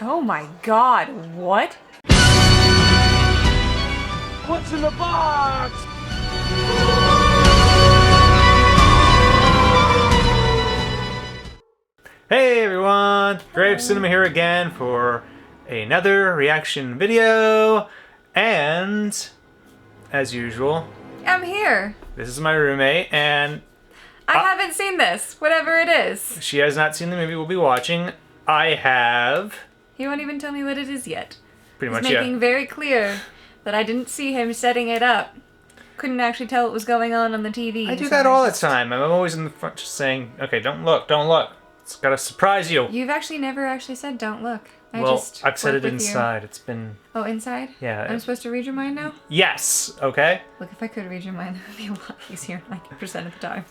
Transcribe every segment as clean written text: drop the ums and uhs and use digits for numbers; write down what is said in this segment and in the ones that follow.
Oh my god, what? What's in the box? Hey everyone! Grave Cinema here again for another reaction video. And, as usual, I'm here. this is my roommate, and I haven't seen this, whatever it is. she has not seen the movie we'll be watching. I have. He won't even tell me what it is yet. Pretty He's much, making yeah. very clear that I didn't see him setting it up. Couldn't actually tell what was going on the TV. I do so that all the just- time. I'm always in the front just saying, okay, don't look, don't look. It's gotta surprise you. You've actually never actually said don't look. Well, I've said work it with inside. It's been... You. Oh, inside? Yeah. I'm supposed to read your mind now? Yes, okay? Look, if I could read your mind, that would be a lot easier 90% of the time.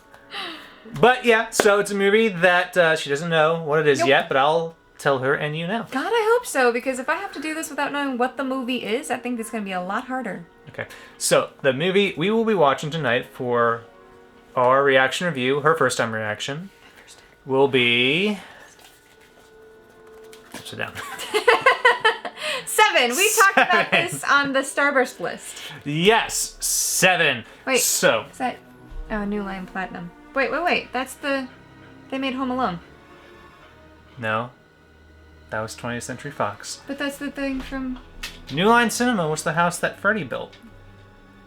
But yeah, so it's a movie that she doesn't know what it is Nope. yet, but I'll tell her and you now. God, I hope so, because if I have to do this without knowing what the movie is, I think it's going to be a lot harder. Okay, so the movie we will be watching tonight for our reaction review, her first time reaction, will be... Sit down. Se7en! We talked about this on the Starburst list. Yes, Se7en. Wait. So, Is that... Oh, New Line Platinum. Wait. That's the... They made Home Alone. no, that was 20th Century Fox. But that's the thing from... New Line Cinema was the house that Freddy built.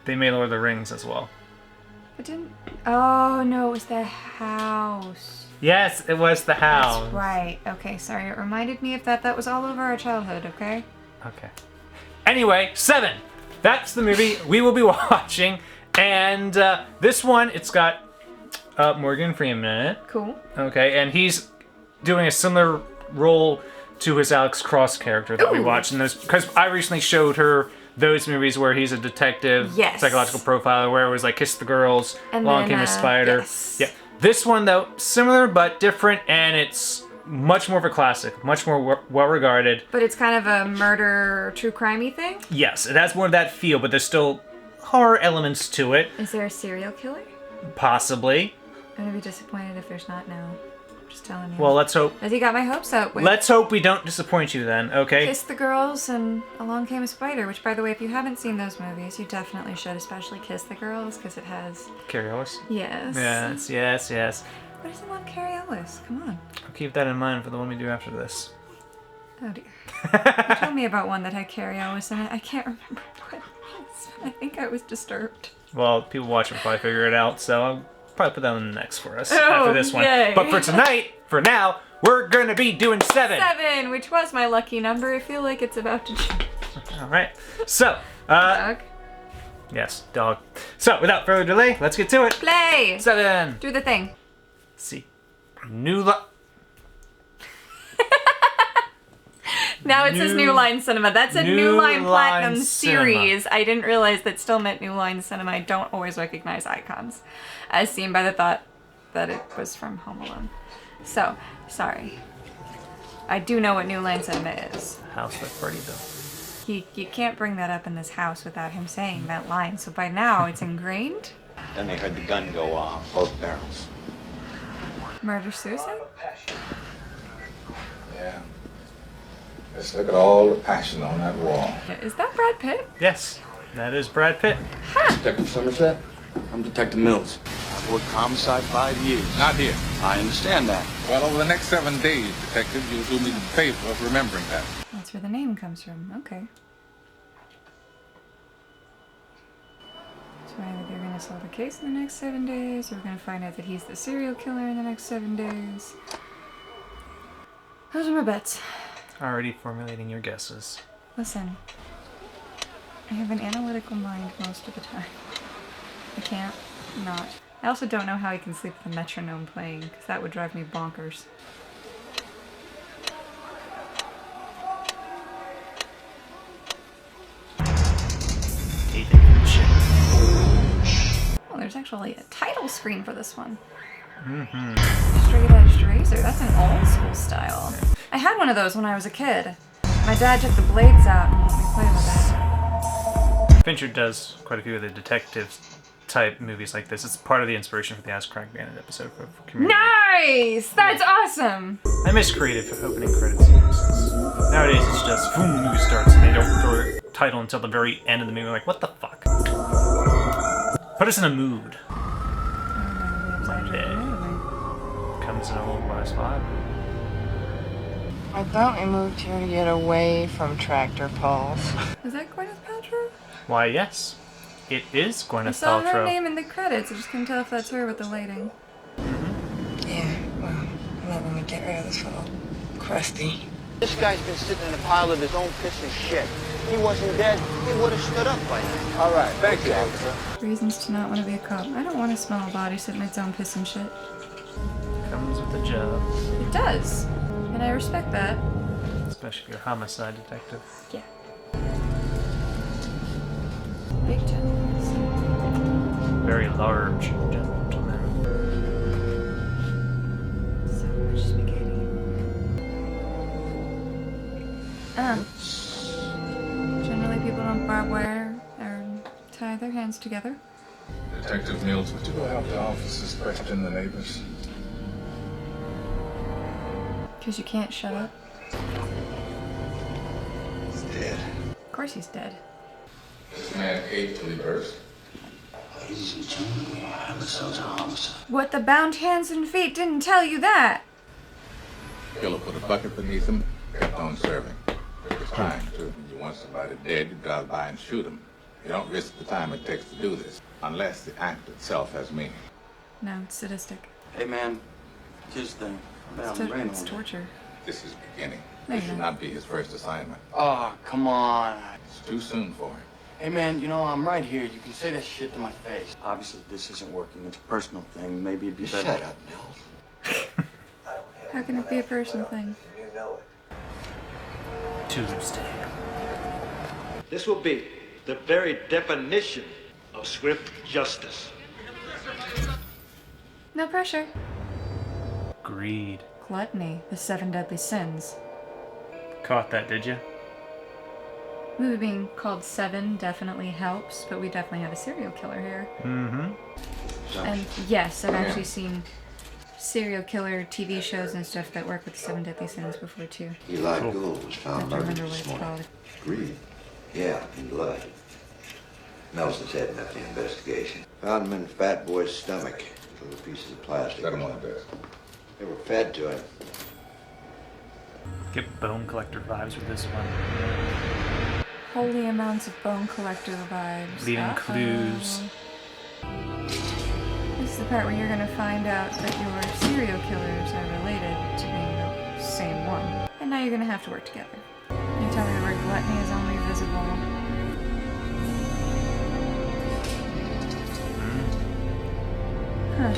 They made Lord of the Rings as well. It didn't... Oh, no, it was the house. Yes, it was the house. That's right. Okay, sorry. It reminded me of that. That was all over our childhood, okay? Okay. Anyway, Se7en. That's the movie we will be watching. And this one, it's got Morgan Freeman in it. Cool. Okay, and he's doing a similar role to his Alex Cross character that we Ooh. watched in those. Because I recently showed her those movies where he's a detective, Yes. psychological profiler, where it was like Kiss the Girls, And Along then, Came a Spider. yes. Yeah. This one, though, similar but different, and it's much more of a classic, much more well-regarded. But it's kind of a murder, true crimey thing? Yes, it has more of that feel, but there's still horror elements to it, Is there a serial killer? possibly. I'm gonna be disappointed if there's not now. Just telling you. Well, let's hope. As he got my hopes up with Let's hope we don't disappoint you then, okay? Kiss the Girls and Along Came a Spider, which, by the way, if you haven't seen those movies, you definitely should, especially Kiss the Girls, because it has... Carrie Ellis? Yes. Yes. Who doesn't love Carrie Ellis? Come on. I'll keep that in mind for the one we do after this. Oh, dear. You told me about one that had Carrie Ellis in it. I can't remember what it was. I think I was disturbed. Well, people watching will probably figure it out, so I'll probably put that on the next for us Oh, after this one. yay. But for tonight, for now, we're gonna be doing Se7en. 7, which was my lucky number. I feel like it's about to change. All right. So, Dog. yes, dog. So, without further delay, let's get to it. Play! Se7en. Do the thing. See. New li- Now it says New Line Cinema. That's a New New Line Platinum Line series. I didn't realize that still meant New Line Cinema. I don't always recognize icons, as seen by the thought that it was from Home Alone. So, sorry. I do know what New Line Cinema is. House that Freddy built. You can't bring that up in this house without him saying that line, so by now it's ingrained. Then they heard the gun go off, both barrels. Murder-suicide? Yeah. Just look at all the passion on that wall. Is that Brad Pitt? Yes, that is Brad Pitt. Detective Somerset? I'm Detective Mills. I've worked homicide 5 years. Not here. I understand that. Well, over the next 7 days, detective, you'll do me the favor of remembering that. That's where the name comes from. Okay. So either they're going to solve a case in the next 7 days, or we're going to find out that he's the serial killer in the next 7 days. Those are my bets. Already formulating your guesses. Listen, I have an analytical mind most of the time. I can't not. I also don't know how he can sleep with a metronome playing, because that would drive me bonkers. Oh, there's actually a title screen for this one. Straight edged razor. That's an old school style. I had one of those when I was a kid. My dad took the blades out and let me play with it. Fincher does quite a few of the detective type movies like this. It's part of the inspiration for the Ask Craig Bandit episode for Community. Nice! That's awesome! I miss creative opening credit sequences. Now Nowadays it's just boom, the movie starts and they don't throw the title until the very end of the movie. Like, what the fuck? Put us in a mood. Monday comes in a little last vibe. I thought we moved here to get away from tractor pulls. Is that Gwyneth Paltrow? Why, yes. It is I Gwyneth saw her Paltrow. name in the credits. I just couldn't tell if that's her with the lighting. Yeah, well, I'm not gonna get rid of this little crusty. This guy's been sitting in a pile of his own piss and shit. If he wasn't dead, he would have stood up by now. All right, thank you, officer. Reasons to not want to be a cop. I don't want to smell a body sitting in its own piss and shit. Comes with the job. It does. And I respect that. Especially if you're a homicide detective. Yeah. Big gentlemen. Very large gentleman. So much spaghetti. Generally people don't barbed wire or tie their hands together. Detective Mills, would you go help the officers question the neighbors? Because you can't shut up. He's dead. Of course he's dead. This man ate till he burst. Ladies and gentlemen, we have ourselves a homicide. What, the bound hands and feet didn't tell you that? Killer put a bucket beneath him, kept on serving. It was time to. When you want somebody dead, you drive by and shoot him. You don't risk the time it takes to do this, unless the act itself has meaning. No, it's sadistic. Hey, man, just think. It's torture. This is beginning. No, This you're should not. not be his first assignment. Oh, come on. It's too soon for him. Hey, man, you know, I'm right here. You can say that shit to my face. Obviously, this isn't working. It's a personal thing. Maybe it'd be better. Shut up, Mills. How can it be a personal thing? Tuesday. This will be the very definition of swift justice. No pressure. Greed. Gluttony, the 7 deadly sins. Caught that, did you? Movie being called 7 definitely helps, but we definitely have a serial killer here. Mm-hmm. And yes, I've actually seen serial killer TV shows and stuff that work with the 7 deadly sins before too. Eli Cool. Gould was I found don't murdered remember what this it's morning. called. Greed? Yeah, in blood. Nelson's heading up the investigation. Found him in Fat Boy's stomach. Little pieces of plastic. Let him on this. They were fed to him. Get Bone Collector vibes with this one. Holy amounts of bone collector vibes. Leaving Uh-oh. clues. This is the part where you're gonna find out that your serial killers are related to being the same one. And now you're gonna have to work together. You tell me the word gluttony is only visible. Huh.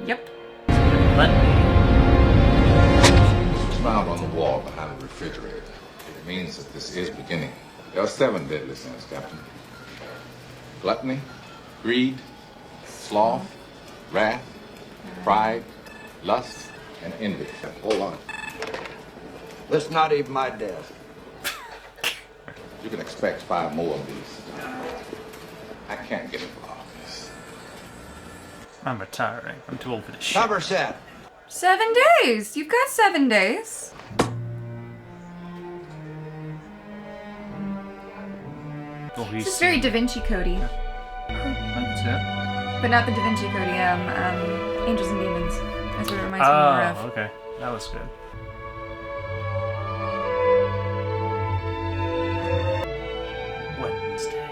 Yep. Let me. Found on the wall behind the refrigerator. It means that this is beginning. There are 7 deadly sins, Captain. Gluttony, greed, sloth, wrath, pride, lust, and envy. Hold on. That's not even my desk. You can expect 5 more of these. I can't get involved in this. I'm retiring. I'm too old for this shit. Somerset! 7 days! You've got 7 days! Oh, he's This is very Da Vinci Cody. That's it. But not the Da Vinci Cody, Angels and Demons. That's what it reminds me more of. Oh, okay. That was good. Wednesday.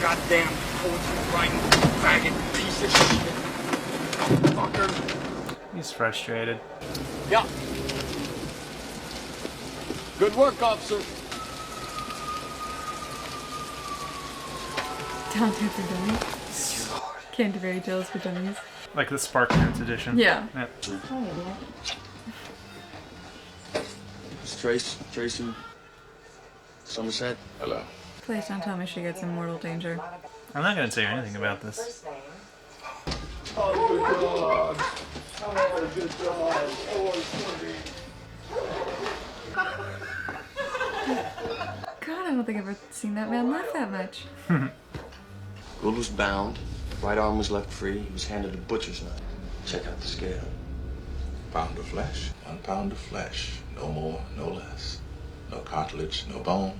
Goddamn poetry writing faggot piece of shit. Fucker. He's frustrated. Yeah. Good work, officer. Dante for Dummies. Canterbury Tales for Dummies. Like the Spark Notes edition. Yeah. Yep. It's Tracy. Somerset. Hello. Please don't tell me she gets in mortal danger. I'm not going to say anything about this. God, I don't think I've ever seen that man laugh that much. Gould was bound. Right arm was left free. He was handed a butcher's knife. Check out the scale. Pound of flesh, 1 pound of flesh. No more, no less. No cartilage, no bone,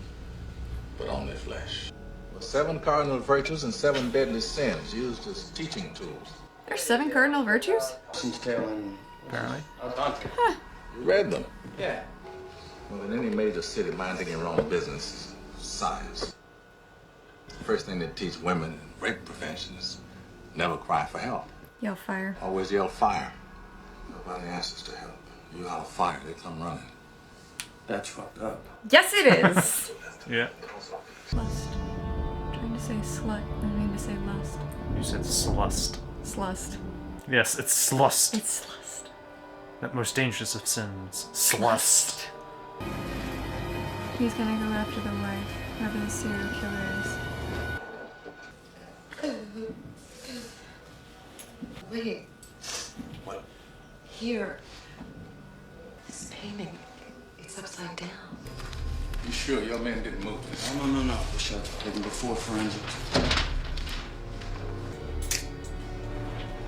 but only flesh. 7 cardinal virtues and 7 deadly sins used as teaching tools. There's 7 cardinal virtues? Since telling. Apparently. You read them? Yeah. Well, in any major city, minding your own business is science. First thing they teach women in rape prevention is never cry for help. Yell fire. Always yell fire. Nobody asks to help. You holler fire, they come running. That's fucked up. Yes, it is! Yeah. Lust. I'm trying to say slut. I mean to say lust. You said slust. Slust. Yes, it's slust. It's slust. That most dangerous of sins. Slust. He's gonna go after the wife, whoever the serial killer is. Wait. What? Here. This painting, it's upside down. You sure your men didn't move this? No. Bishop, taken before forensics.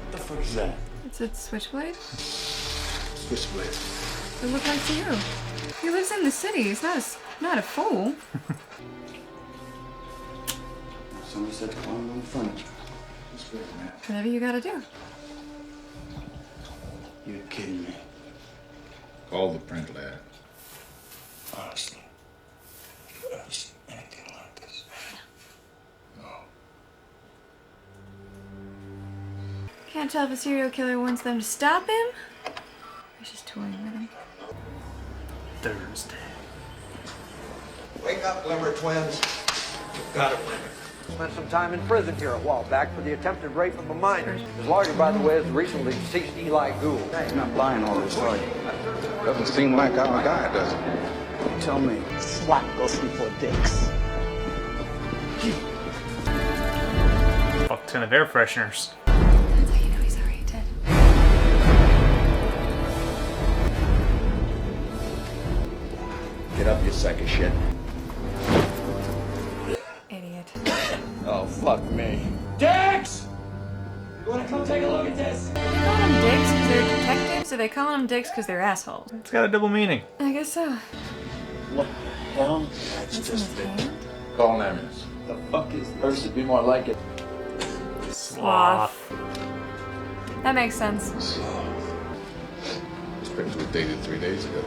What the fuck is that? It's a switchblade? Switchblade. It looked like to you. He lives in the city. He's not a fool. Somebody said to climb on the furniture. Switchblade, man. Whatever you gotta do. You're kidding me. Call the print lab. Honestly. Have you ever seen anything like this? No. Can't tell if a serial killer wants them to stop him. He's just toying with him. Thursday. Wake up, Limber Twins. You've got it, Limber. Spent some time in prison here a while back for the attempted rape of a minor. His lawyer, by the way, is the recently deceased Eli Gould. You're not buying all this, are you? Doesn't seem like our guy, does it? Tell me. Swat goes before dicks. Fuck ton of air fresheners. That's how you know he's already dead. Get up, you sack of shit. Idiot. Oh, fuck me. Dix! You wanna come take a look at this? They call them dicks because they're detectives, or they call them dicks because they're assholes? It's got a double meaning. I guess so. What the hell? That's in his hand. Call an ambulance. The fuck is this? Should be more like it. Sloth. That makes sense. This picture was dated 3 days ago.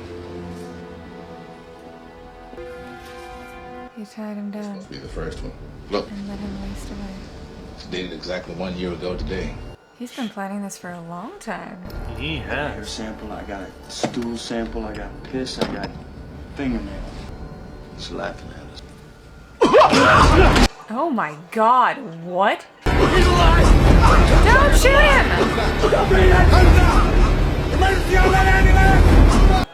You tied him down Must be the first one. Look, and let him waste away. it's dated exactly 1 year ago today. He's been planning this for a long time. He Hair has. sample, I got a stool sample, I got piss, I got fingernails. He's laughing at us. Oh my god, what? Don't shoot him!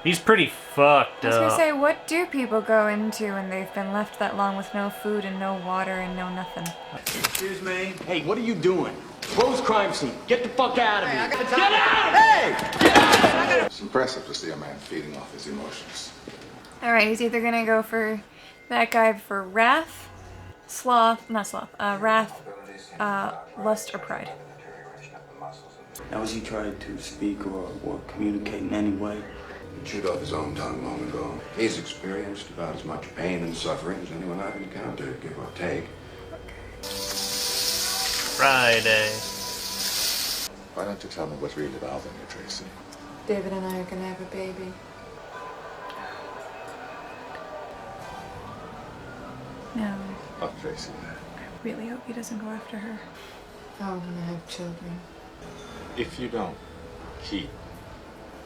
He's pretty fucked I was gonna up. say, what do people go into when they've been left that long with no food and no water and no nothing? Excuse me? Hey, what are you doing? Close crime scene. Get the fuck out of here. Get out! Hey! It's impressive to see a man feeding off his emotions. Alright, he's either gonna go for that guy for wrath, wrath, lust, or pride. Now, was he trying to speak or communicate in any way? He chewed off his own tongue long ago. He's experienced about as much pain and suffering as anyone I've encountered, give or take. Friday. Why don't you tell me what's really bothering you, Tracy? David and I are gonna have a baby. No, Oh, Tracy, I really hope he doesn't go after her. I want to have children. if you don't keep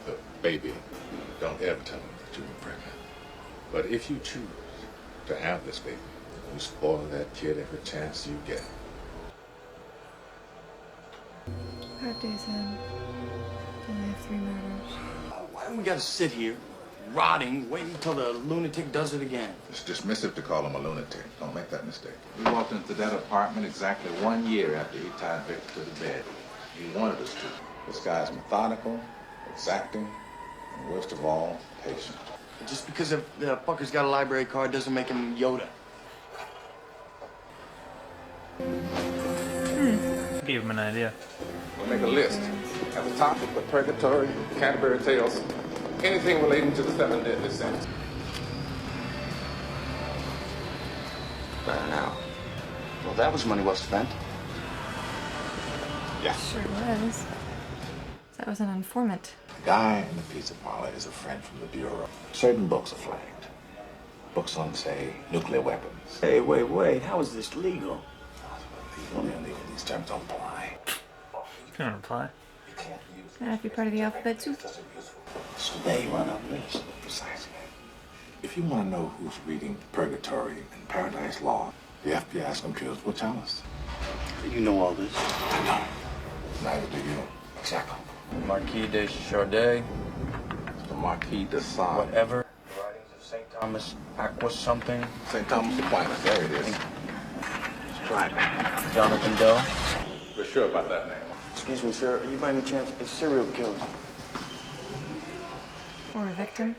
the baby, don't ever tell him that you're pregnant. But if you choose to have this baby, you spoil that kid every chance you get. 5 days in, only have 3 murders. Why do we gotta sit here, rotting, waiting until the lunatic does it again? It's dismissive to call him a lunatic. Don't make that mistake. We walked into that apartment exactly 1 year after he tied Victor to the bed. He wanted us to. This guy's methodical, exacting, and worst of all, patient. Just because the fucker's got a library card doesn't make him Yoda. Gave him an idea. We'll make a list. At the top, we'll put Purgatory, Canterbury Tales, anything relating to the 7 deadly sins. Better now. Well, that was money well spent. Yeah. Sure was. That was an informant. The guy in the pizza parlor is a friend from the Bureau. Certain books are flagged. Books on, say, nuclear weapons. Hey, wait. How is this legal? Legal. These terms don't apply. Can't reply. I have to be part of the alphabet too. So they run a list. Precisely. If you want to know who's reading Purgatory and Paradise Law, the FBI's computers will tell us. You know all this. I don't. Neither do you. Exactly. Marquis de Chaudet, The Marquis de Sade. whatever. The writings of St. Thomas Aqua something. St. Thomas Aquinas. There it is. Jonathan Doe. We're sure about that name. Excuse me, sir. Are you by any chance a serial killer? Or a victim.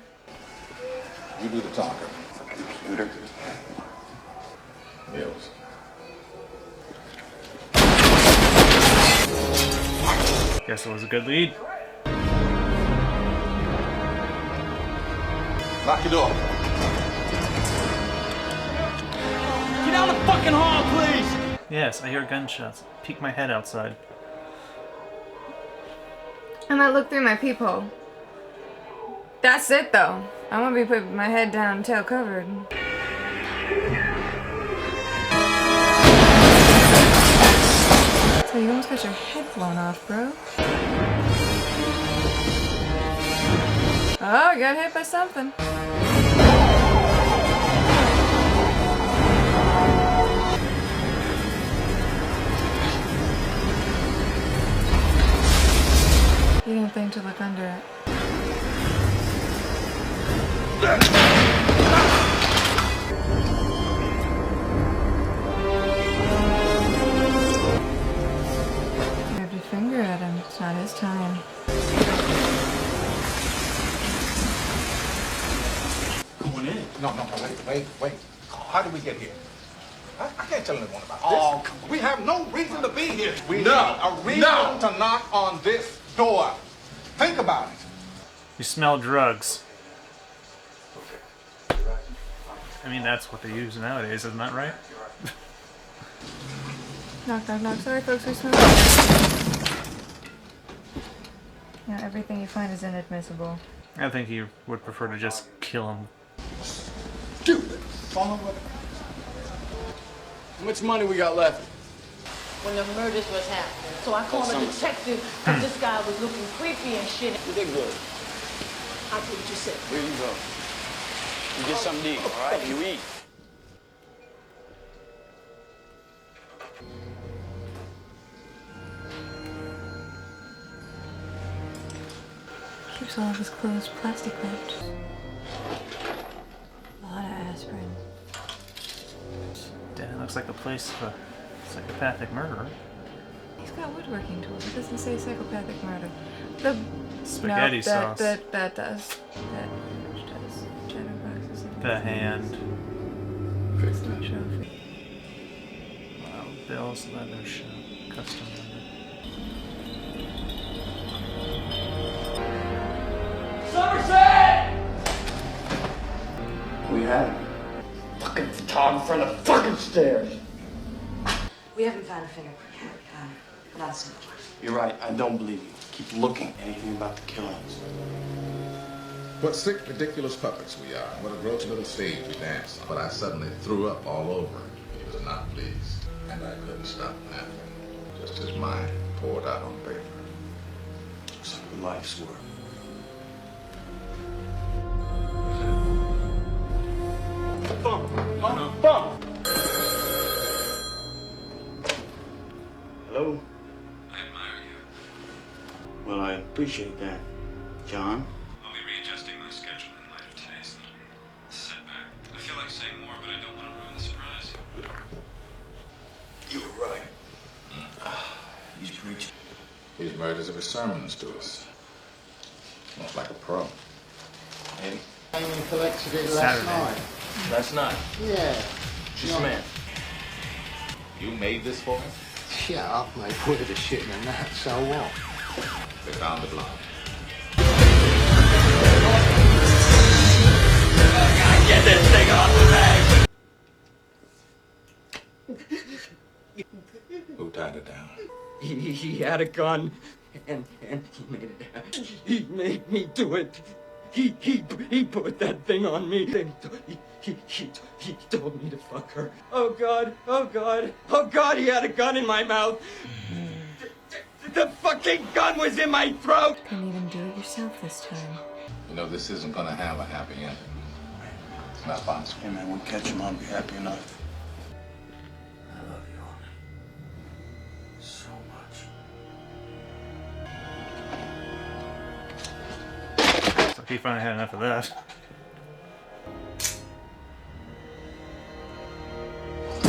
You do the talking. Computer. Mills. Guess it was a good lead. Lock your door. Get out of the fucking hall, please! Yes, I hear gunshots. Peek my head outside. I might look through my peephole. That's it though. I'm gonna be putting my head down, tail covered. So you almost got your head blown off, bro. Oh, you got hit by something. You didn't think to look under it. Grabbed your finger at him. It's not his time. Going in. No, wait. How did we get here? I can't tell anyone about Oh, this. We have no reason to be here. We need a reason to knock on this door. Think about it. You smell drugs. I mean, that's what they use nowadays, isn't that right? Knock, knock, knock. Sorry, folks, we smell. Yeah, everything you find is inadmissible. I think you would prefer to just kill him. Stupid son of a... How much money we got left? When the murders was happening. So I called a detective because this guy was looking creepy and shit. You did good. I did what you said. Here you go. You get something to eat, all right? You eat. Keeps all of his clothes plastic wrapped. A lot of aspirin. Damn, looks like a place for psychopathic murderer. He's got woodworking tools. It doesn't say psychopathic murder. The Spaghetti sauce. That does. That does. Shadow boxes. The hand. It's not trophy. Wow, Bill's leather shop. Custom leather. Somerset! We have him. Fucking photographer on the fucking stairs. We haven't found a fingerprint yet. Not so much. You're right. I don't believe you. Keep looking. Anything about the killings. What sick, ridiculous puppets we are. What a gross little stage we dance on. But I suddenly threw up all over. He was not pleased. And I couldn't stop laughing. Just his mind poured out on paper. Looks like a life's work. Hello? I admire you. Well, I appreciate that. John? I'll be readjusting my schedule in light of today's setback. I feel like saying more, but I don't want to ruin the surprise. You were right. He's preaching. He's murders every sermons to us. Almost like a pro. Eddie? I collected it Saturday. last night. Last night. Yeah. She's a man. You made this for him? Yeah, off my word of shitting in that, so what? They found the blonde. Get this thing off the bag! Who tied it down? He had a gun, and he made me do it. He put that thing on me. He told me to fuck her. Oh God, oh God, oh God, he had a gun in my mouth. The fucking gun was in my throat. Couldn't even do it yourself this time. You know, this isn't gonna have a happy ending. It's not possible. Hey, man, we'll catch him. I'll be happy enough. I love you, so much. So he finally had enough of that. I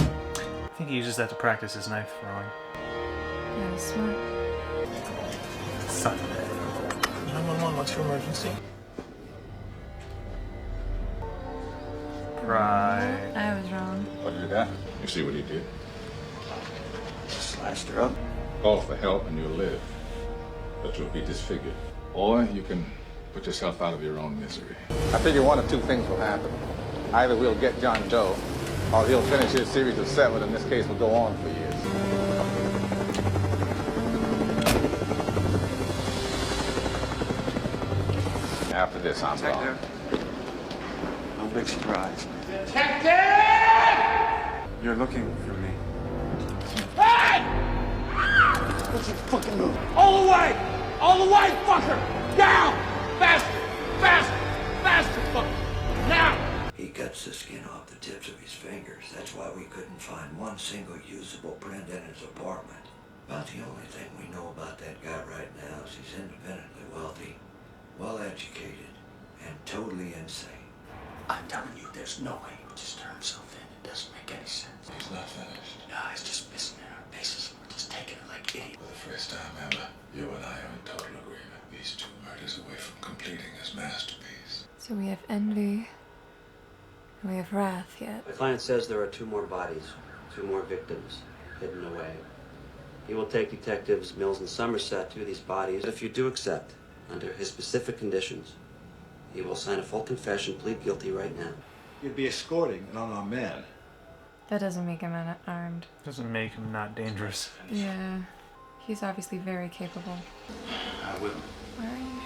think he uses that to practice his knife throwing. Yeah, smart. Son. 911, what's your emergency? Right. I was wrong. What did that? You see what he did? Sliced her up. Call for help and you'll live. But you'll be disfigured. Or you can put yourself out of your own misery. I figure one of two things will happen. Either we'll get John Doe, or he'll finish his series of 7, and this case will go on for years. After this, I'm gone. No big surprise. Detective! You're looking for me. Hey! What's your fucking move? All the way! All the way, fucker! Down! Faster! Faster! Faster, fucker! Now! He cuts the skin off the tips of his fingers. That's why we couldn't find one single usable print in his apartment. About the only thing we know about that guy right now is he's independently wealthy, well-educated, and totally insane. I'm telling you, there's no way he would just turn himself in. It doesn't make any sense. He's not finished. No, he's just missing our bases. We're just taking it like idiots. For the first time ever, you and I are in total agreement. These two murders away from completing his masterpiece. So we have envy. And we have wrath yet. The client says there are 2 more bodies, 2 more victims, hidden away. He will take detectives Mills and Somerset to these bodies. If you do accept, under his specific conditions, he will sign a full confession, plead guilty right now. You'd be escorting an unarmed man. That doesn't make him unarmed. Doesn't make him not dangerous. Yeah. He's obviously very capable. I will. Why are you?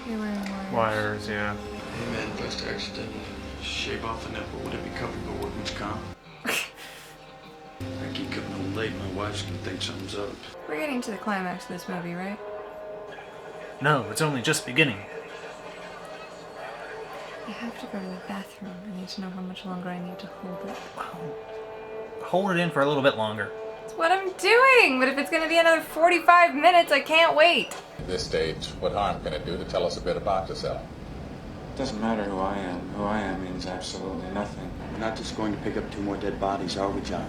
You're wearing wires. Wires, yeah. Hey, man, best accident. Shave off the nipple. Would it be covered by workman's comp? I keep getting old late. My wife's gonna think something's up. We're getting to the climax of this movie, right? No, it's only just beginning. I have to go to the bathroom. I need to know how much longer I need to hold it. Hold it in for a little bit longer. That's what I'm doing! But if it's gonna be another 45 minutes, I can't wait! At this stage, what harm can it do to tell us a bit about yourself? It doesn't matter who I am. Who I am means absolutely nothing. We're not just going to pick up 2 more dead bodies, are we, John?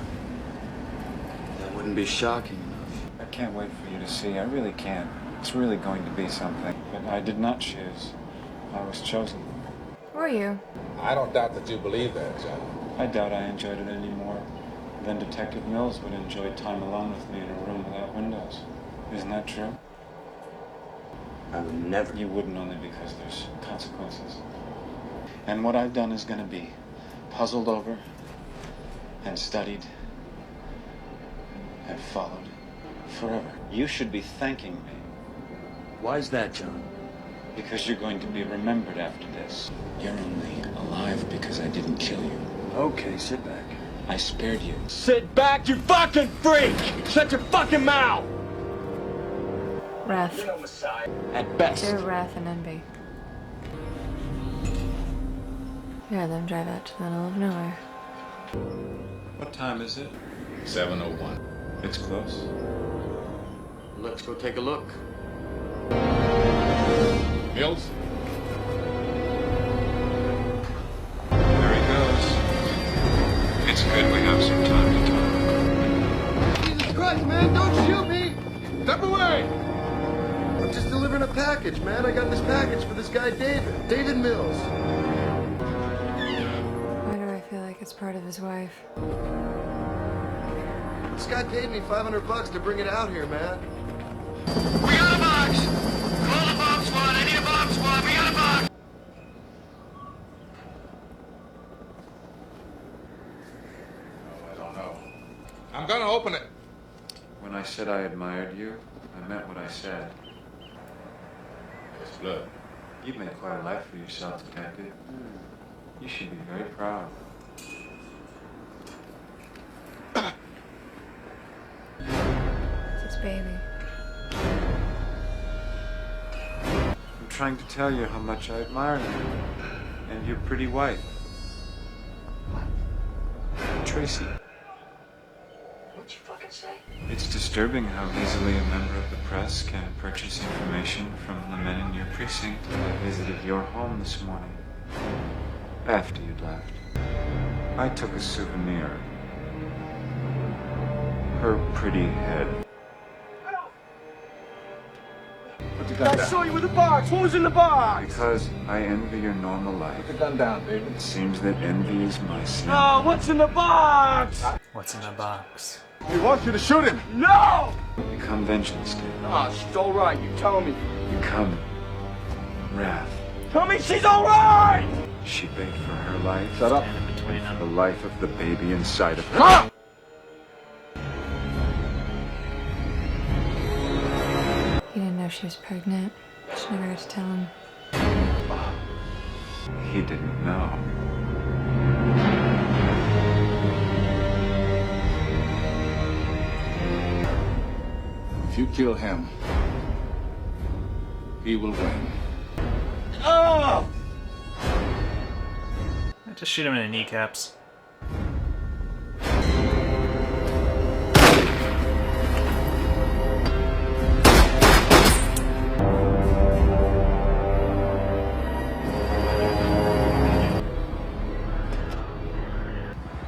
That wouldn't be shocking enough. I can't wait for you to see. I really can't. It's really going to be something. But I did not choose. I was chosen. Were you? I don't doubt that you believe that, John. I doubt I enjoyed it any more than Detective Mills would enjoy time alone with me in a room without windows. Isn't that true? I would never. You wouldn't, only because there's consequences. And what I've done is going to be puzzled over and studied and followed forever. You should be thanking me. Why is that, John? Because you're going to be remembered after this. You're only alive because I didn't kill you. Okay, sit back. I spared you. Sit back, you fucking freak! Shut your fucking mouth! Wrath. At best. Pure wrath and envy. Hear them drive out to the middle of nowhere. What time is it? 7:01. It's close. Let's go take a look. Mills? There he goes. It's good we have some time to talk. Jesus Christ, man, don't shoot me! Step away! I'm just delivering a package, man. I got this package for this guy, David Mills. Why do I feel like it's part of his wife? This guy paid me $500 to bring it out here, man. We got a box! Call the bomb squad! I need a bomb squad! We got a box! I don't know. I'm gonna open it. When I said I admired you, I meant what I said. It's blood. You've made quite a life for yourself, Detective. You should be very proud. It's his baby. I'm trying to tell you how much I admire you and your pretty wife, Tracy. What'd you fucking say? It's disturbing how easily a member of the press can purchase information from the men in your precinct. I visited your home this morning, after you'd left. I took a souvenir. Her pretty head. Put the gun down. I saw you with the box. What was in the box? Because I envy your normal life. Put the gun down, baby. It seems that envy is my sin. Oh, what's in the box? What's in the box? He wants you to shoot him. No! Become vengeance, David. Oh, she's all right. You tell me. Become wrath. Tell me she's all right! She begged for her life. Shut up. Between For them. the life of the baby inside of her. Ah! He didn't know she was pregnant. She never got to tell him. He didn't know. If you kill him, he will win. Oh! Just shoot him in the kneecaps.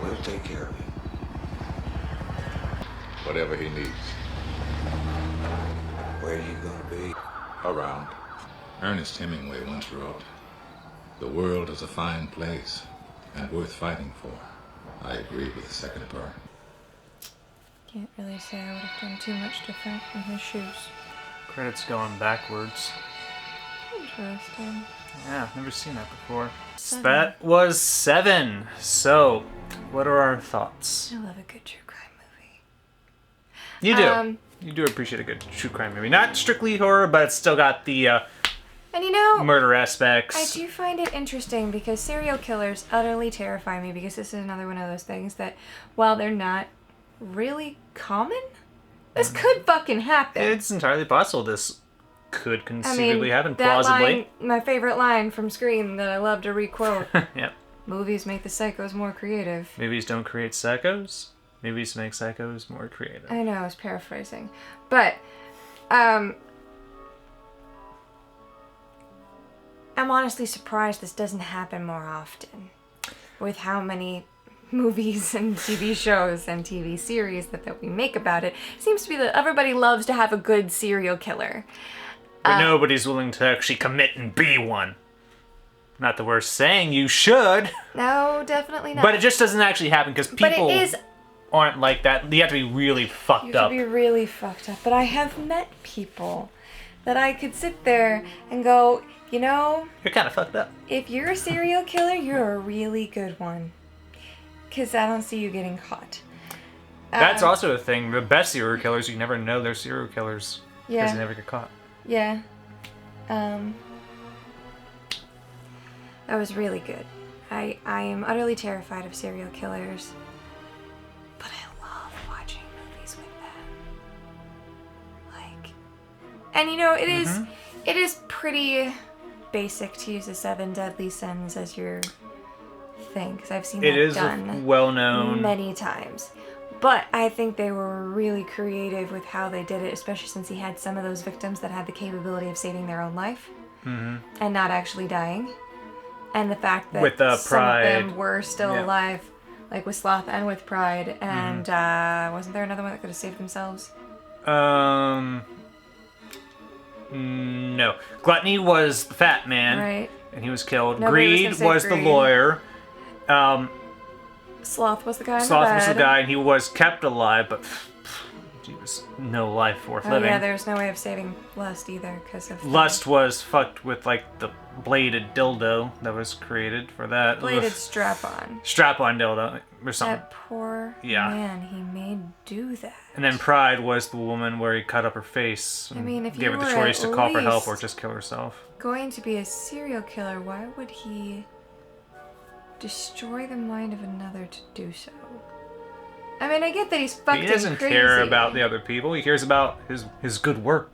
We'll take care of him. Whatever he needs. Where are you gonna be? Around. Ernest Hemingway once wrote, "The world is a fine place and worth fighting for." I agree with the second part. Can't really say I would have done too much different in his shoes. Credits going backwards. Interesting. Yeah, I've never seen that before. Seven. That was 7. So, what are our thoughts? I love a good true crime movie. You do. You do appreciate a good true crime movie. Not strictly horror, but it's still got the And you know, murder I aspects. do find it interesting because serial killers utterly terrify me because this is another one of those things that, while they're not really common, this could fucking happen. It's entirely possible this could conceivably happen, that plausibly. line, my favorite line from Scream that I love to requote. Yep. Movies make the psychos more creative. Movies don't create psychos. Movies make psychos more creative. I know, I was paraphrasing. But, I'm honestly surprised this doesn't happen more often. With how many movies and TV shows and TV series that we make about it. It seems to be that everybody loves to have a good serial killer. But nobody's willing to actually commit and be one. Not that we're saying you should. No, definitely not. But it just doesn't actually happen because But people it is, aren't like that. You have to be really fucked you up. have to be really fucked up. But I have met people that I could sit there and go, you know, You're kind of fucked up. if you're a serial killer, you're a really good one. Because I don't see you getting caught. That's also a thing. The best serial killers, you never know they're serial killers. Because Yeah. they never get caught. Yeah. That was really good. I am utterly terrified of serial killers. But I love watching movies with them. Like, and you know, it is pretty basic to use the 7 deadly sins as your thing, because I've seen It that is done well known. many times. But I think they were really creative with how they did it, especially since he had some of those victims that had the capability of saving their own life and not actually dying. And the fact that With, some Pride. of them were still Yeah. alive, like with Sloth and with Pride. And wasn't there another one that could have saved themselves? No. Gluttony was the fat man. Right. And he was killed. Nobody was Greed gonna say was the Greed. lawyer. Sloth was the guy in the Sloth was the bed. guy, and he was kept alive, but he was no life worth Oh living. yeah, there's no way of saving Lust either because of Lust was fucked with like the bladed dildo that was created for that. bladed Ugh. strap-on. Strap-on dildo or something. That poor Yeah. man, he made do that. And then Pride was the woman where he cut up her face. And I mean, if gave you her the were choice at to call for help or least just kill herself. going to be a serial killer, why would he destroy the mind of another to do so? I mean, I get that he's fucking He doesn't crazy. care about the other people. He cares about his good work.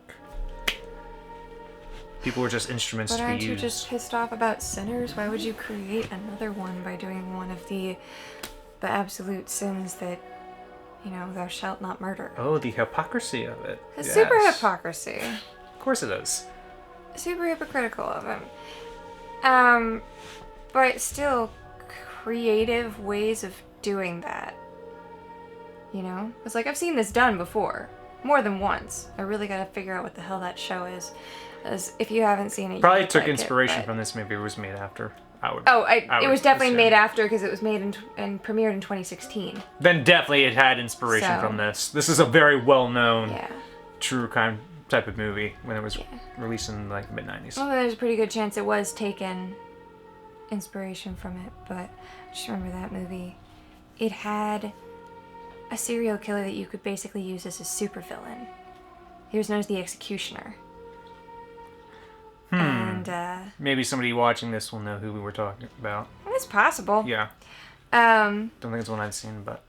People were just instruments But to be aren't you used. just pissed off about sinners? Why would you create another one by doing one of the absolute sins that, you know, thou shalt not murder? Oh, the hypocrisy of it. It's Yes. super hypocrisy. Of course it is. Super hypocritical of him. But still creative ways of doing that. You know? It's like, I've seen this done before. More than once. I really gotta figure out what the hell that show is. As if you haven't seen it, you Probably would took like inspiration it, from this movie. It was made after. I would. it was definitely assume. made after because it was made and premiered in 2016. Then definitely it had inspiration So- from this. This is a very well-known Yeah. true crime type of movie when it was released in like mid 90s. Well, there's a pretty good chance it was taken inspiration from it, but I just remember that movie. It had a serial killer that you could basically use as a supervillain. He was known as the Executioner. And Maybe somebody watching this will know who we were talking about. it's possible. Yeah. Don't think it's one I've seen, but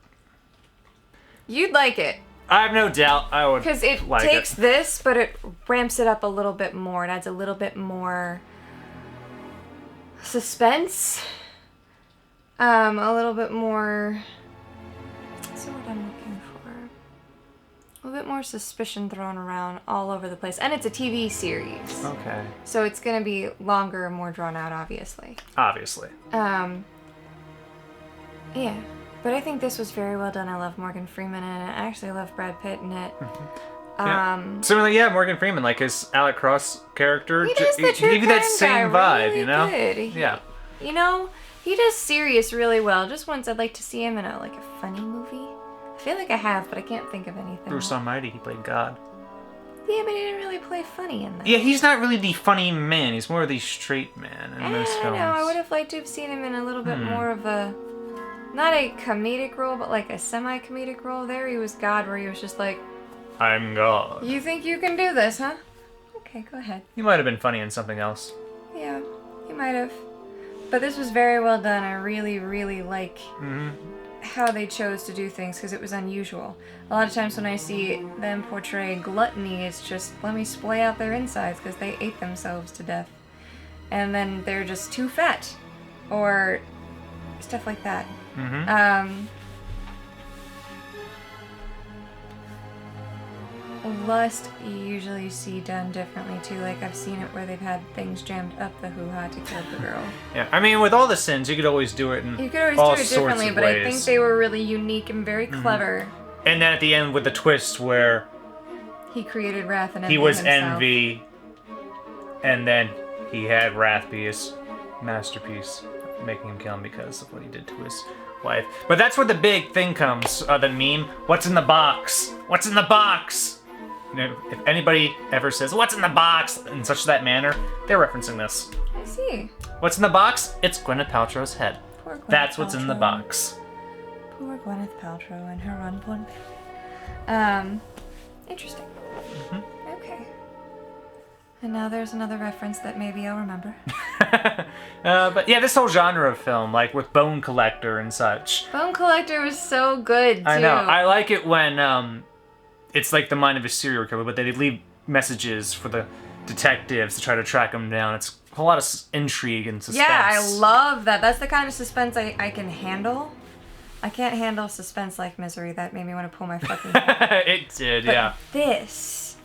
You'd like it. I have no doubt I would Because it like takes it. this, but it ramps it up a little bit more. It adds a little bit more suspense. A little bit more... What's the word I'm looking for? A little bit more suspicion thrown around all over the place. And it's a TV series. Okay. So it's going to be longer and more drawn out, obviously. Obviously. Yeah. But I think this was very well done. I love Morgan Freeman in it. I actually love Brad Pitt in it. Yeah. Similarly, yeah, Morgan Freeman, like his Alec Cross character, He does the true gave you that crime same guy vibe, really you know? good. Yeah. You know, he does serious really well. Just once I'd like to see him in a funny movie. I feel like I have, but I can't think of anything. Bruce Almighty, he played God. Yeah, but he didn't really play funny in that. Yeah, he's not really the funny man. He's more the straight man in most I films. know. I would have liked to have seen him in a little bit more of a, not a comedic role, but like a semi-comedic role. There he was God, where he was just like, I'm God. you think you can do this, huh? Okay, go ahead. He might have been funny in something else. Yeah, he might have. But this was very well done. I really, really like how they chose to do things because it was unusual. A lot of times when I see them portray gluttony, it's just, let me splay out their insides because they ate themselves to death. And then they're just too fat. Or stuff like that. Lust you usually see done differently too. Like I've seen it where they've had things jammed up the hoo-ha to kill the girl. Yeah, I mean, with all the sins, you could always do it in You could always all do it sorts differently, of but ways. I think they were really unique and very clever. And then at the end with the twist where He created wrath and envy he was himself. envy, and then he had wrath be his masterpiece, making him kill him because of what he did to his wife. But that's where the big thing comes, the meme. What's in the box? What's in the box? You know, if anybody ever says, what's in the box? In such that manner, they're referencing this. I see. What's in the box? It's Gwyneth Paltrow's head. Poor Gwyneth That's what's in the Paltrow. box. Poor Gwyneth Paltrow and her unborn baby. Interesting. Okay. And now there's another reference that maybe I'll remember. But yeah, this whole genre of film, like with Bone Collector and such. Bone Collector was so good, too. I know. I like it when it's like the mind of a serial killer, but they leave messages for the detectives to try to track him down. It's a whole lot of intrigue and suspense. Yeah, I love that. That's the kind of suspense I can handle. I can't handle suspense like Misery. That made me want to pull my fucking hair. It did, But yeah. this,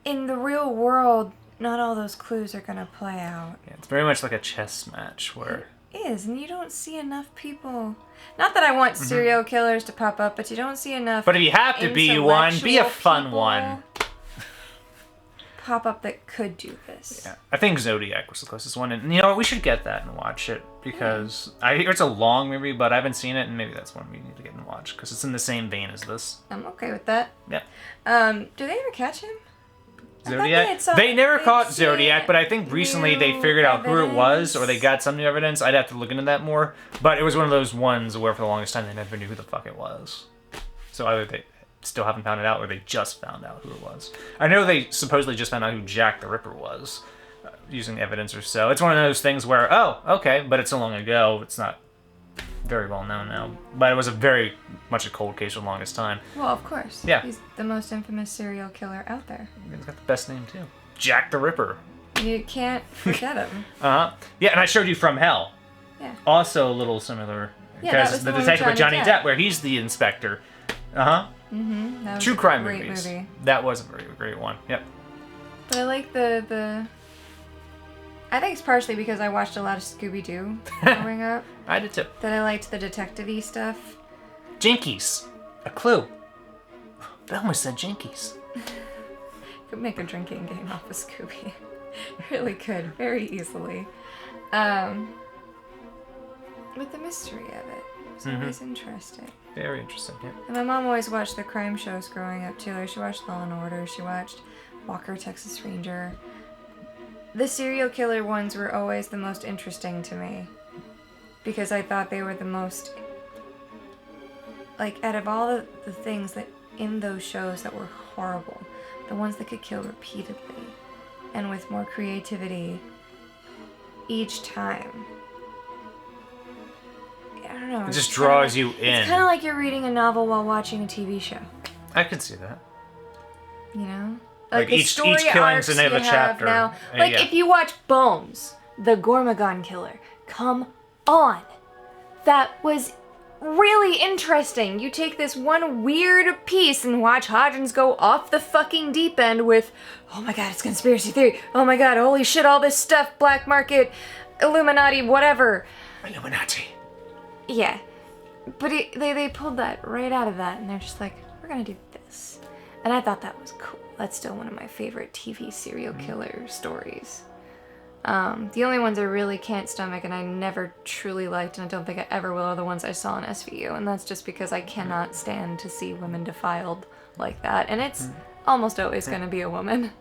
in the real world, not all those clues are gonna play out. Yeah, it's very much like a chess match where... It is, and you don't see enough people. Not that I want serial killers to pop up, but you don't see enough. But if you have to be one, be a fun intellectual one. pop up that could do this. Yeah, I think Zodiac was the closest one, and you know what? We should get that and watch it because I hear it's a long movie, but I haven't seen it, and maybe that's one we need to get and watch because it's in the same vein as this. I'm okay with that. Yeah. Do they ever catch him? Zodiac? They never caught Zodiac, but I think recently they figured out who it was, or they got some new evidence. I'd have to look into that more. But it was one of those ones where for the longest time they never knew who the fuck it was. So either they still haven't found it out, or they just found out who it was. I know they supposedly just found out who Jack the Ripper was, using evidence or so. It's one of those things where, oh, okay, but it's so long ago, it's not very well known now. But it was a very much a cold case for the longest time. Well, of course. Yeah. He's the most infamous serial killer out there. He's got the best name, too. Jack the Ripper. You can't forget him. Uh-huh. Yeah, and I showed you From Hell. Yeah. Also a little similar. Yeah, that because was the the one with detective with Johnny Johnny Depp, Depp. where he's the inspector. Uh-huh. Mm-hmm. That was True a crime great movies. movie. That was a very great one. Yep. But I like the... I think it's partially because I watched a lot of Scooby-Doo growing up. I did too. That I liked the detective-y stuff. Jinkies. A clue. They almost said Jinkies. Could make a drinking game off of Scooby. Really could, very easily. With the mystery of it. It's always interesting. Very interesting, yeah. And my mom always watched the crime shows growing up too. Like she watched Law and Order, she watched Walker, Texas Ranger. The serial killer ones were always the most interesting to me. Because I thought they were the most... Like, out of all the things that in those shows that were horrible, the ones that could kill repeatedly and with more creativity each time. I don't know. It just draws you in. It's kind of like you're reading a novel while watching a TV show. I can see that. You know? Like the each story killing's arcs another you have chapter. Now. Yeah, Like, if you watch Bones, the Gormagon killer, come on. That was really interesting. You take this one weird piece and watch Hodgins go off the fucking deep end with, oh my god, it's conspiracy theory. Oh my god, holy shit, all this stuff, black market, Illuminati, whatever. Illuminati. Yeah. But they pulled that right out of that, and they're just like, we're gonna do this. And I thought that was cool. That's still one of my favorite TV serial killer stories. The only ones I really can't stomach and I never truly liked, and I don't think I ever will, are the ones I saw in SVU. And that's just because I cannot stand to see women defiled like that. And it's almost always going to be a woman.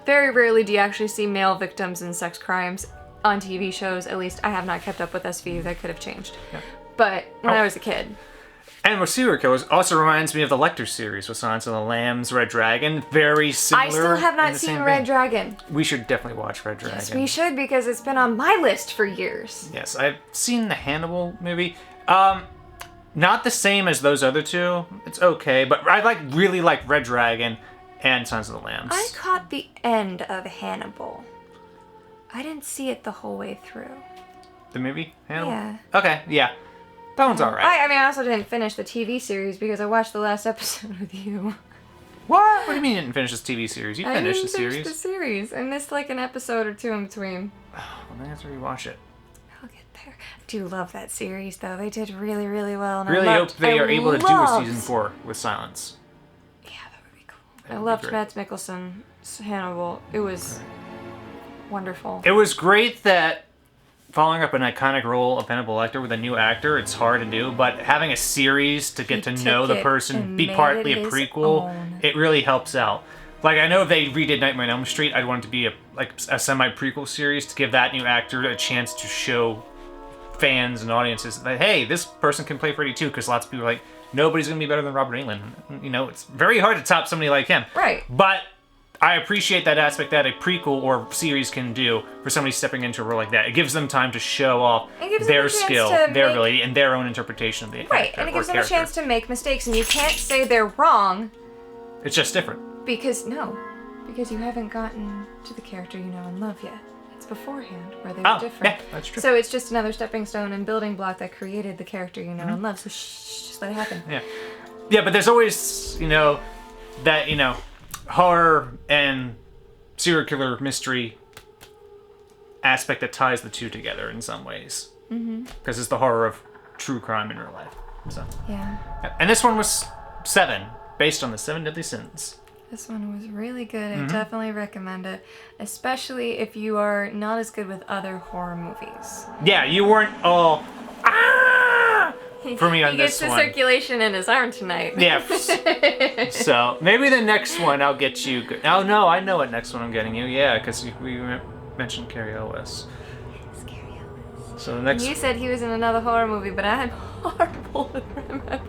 Very rarely do you actually see male victims in sex crimes on TV shows. At least I have not kept up with SVU. That could have changed. Yeah. But when I was a kid... And with serial killers also reminds me of the Lecter series with Silence of the Lambs, Red Dragon. Very similar. I still have in not the seen same Red vein. Dragon. We should definitely watch Red Dragon. Yes, we should, because it's been on my list for years. Yes, I've seen the Hannibal movie. Not the same as those other two. It's okay, but I really like Red Dragon and Silence of the Lambs. I caught the end of Hannibal. I didn't see it the whole way through. The movie? Hannibal? Yeah. Okay, yeah. That one's alright. I mean, I also didn't finish the TV series because I watched the last episode with you. What? What do you mean you didn't finish this TV series? You I finished didn't the series. finish the series. I missed like an episode or two in between. Well, then I have to rewatch it. I'll get there. I do love that series, though. They did really, really well. And Really hope they are able to do a season 4 with Silence. Yeah, that would be cool. I loved Matt Mikkelsen's Hannibal. It was wonderful. It was great that following up an iconic role of Hannibal Lecter with a new actor, it's hard to do, but having a series to get to know the person, be partly a prequel, it really helps out. Like, I know if they redid Nightmare on Elm Street, I'd want it to be a semi-prequel series to give that new actor a chance to show fans and audiences that, hey, this person can play Freddy too, because lots of people are like, nobody's going to be better than Robert Englund. You know, it's very hard to top somebody like him. Right. But I appreciate that aspect that a prequel or series can do for somebody stepping into a role like that. It gives them time to show off their skill, their ability, and their own interpretation of the Right, and it gives them a chance to make mistakes, and you can't say they're wrong. It's just different. Because you haven't gotten to the character you know and love yet. It's beforehand where they're different. Yeah, that's true. So it's just another stepping stone and building block that created the character you know and love. So just let it happen. Yeah. Yeah, but there's always, that, horror and serial killer mystery aspect that ties the two together in some ways. Because it's the horror of true crime in real life. So. Yeah. And this one was 7, based on the 7 Deadly Sins. This one was really good. Mhm. I definitely recommend it, especially if you are not as good with other horror movies. Yeah, you weren't all for me on He this gets the one. circulation in his arm tonight. Yeah. So maybe the next one I'll get you. Oh no, I know what next one I'm getting you. Yeah, because we mentioned Carrie Elwes. So the next. You said he was in another horror movie, but I'm horrible with remembering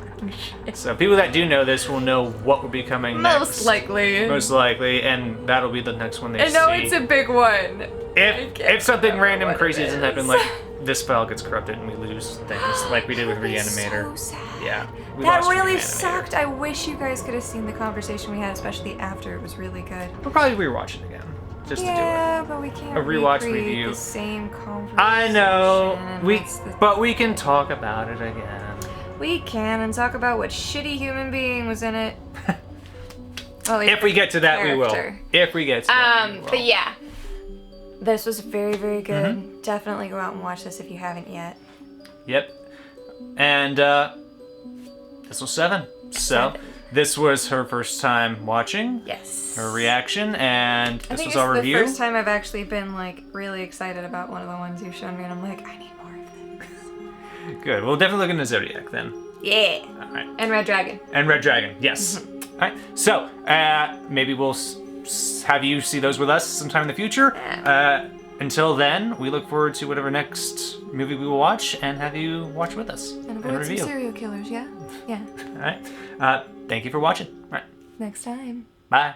shit. So people that do know this will know what will be coming Most likely. Most likely, and that'll be the next one they I see. know it's a big one. If something random crazy doesn't happen, like this file gets corrupted and we lose things, like we did with Reanimator. So sad. Yeah. we That lost really Reanimator. sucked. I wish you guys could have seen the conversation we had, especially after. It was really good. We'll probably rewatch it again, just to do it. Yeah, but we can't A rewatch recreate review. the same conversation. I know. and But we can talk about it again. we can and talk about what shitty human being was in it. Well, If we get to that, we will. character. If we get to that, we will. But yeah, this was very, very good. Mm-hmm. Definitely go out and watch this if you haven't yet. Yep. And this was 7. So this was her first time watching. Yes. Her reaction, and I this think was it's our review. the first time I've actually been like really excited about one of the ones you've shown me, and I'm like, I need more of this. Good. We'll definitely look into Zodiac then. Yeah. All right. And Red Dragon. And Red Dragon, yes. Mm-hmm. All right. So maybe we'll have you see those with us sometime in the future. Until then, we look forward to whatever next movie we will watch and have you watch with us And and avoid some review. serial killers, yeah? Yeah. All right. Thank you for watching. All right. Next time. Bye.